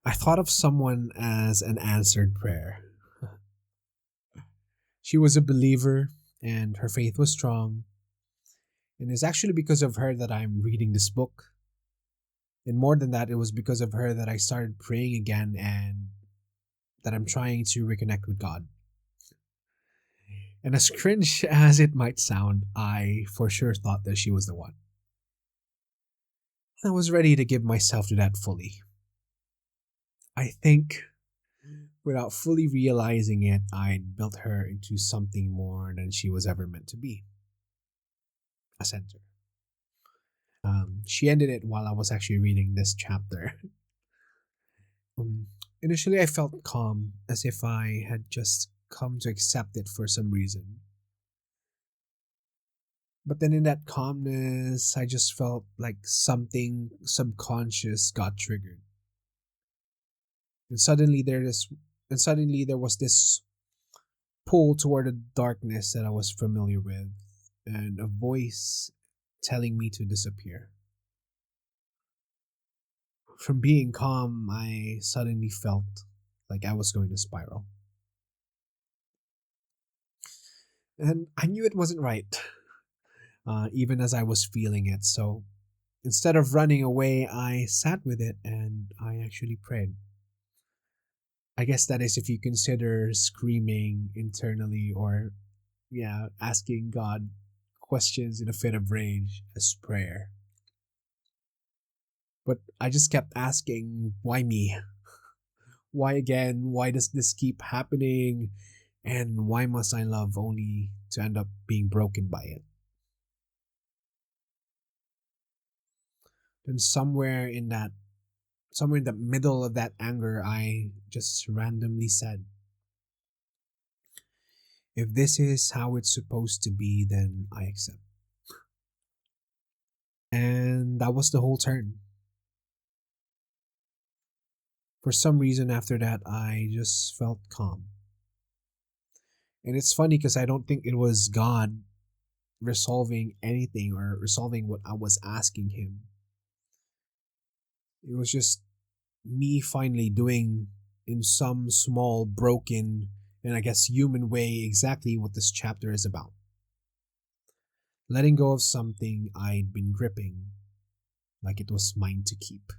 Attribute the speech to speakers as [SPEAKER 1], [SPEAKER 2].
[SPEAKER 1] I thought of someone as an answered prayer. She was a believer and her faith was strong, and it's actually because of her that I'm reading this book. And more than that, it was because of her that I started praying again and that I'm trying to reconnect with God. And as cringe as it might sound, I for sure thought that she was the one. I was ready to give myself to that fully. I think without fully realizing it, I'd built her into something more than she was ever meant to be, a center. She ended it while I was actually reading this chapter. Um, Initially, I felt calm, as if I had just come to accept it for some reason. But then in that calmness, I just felt like something subconscious got triggered. And suddenly there was this pull toward the darkness that I was familiar with, and a voice telling me to disappear. From being calm, I suddenly felt like I was going to spiral. And I knew it wasn't right, even as I was feeling it. So instead of running away, I sat with it and I actually prayed. I guess that is if you consider screaming internally or, yeah, asking God questions in a fit of rage as prayer. But I just kept asking, why me? Why again? Why does this keep happening? And why must I love only to end up being broken by it? Then somewhere in the middle of that anger, I just randomly said, if this is how it's supposed to be, then I accept. And that was the whole turn. For some reason, after that, I just felt calm. And it's funny because I don't think it was God resolving anything or resolving what I was asking Him. It was just me finally doing, in some small, broken, and I guess human way, exactly what this chapter is about. Letting go of something I'd been gripping like it was mine to keep.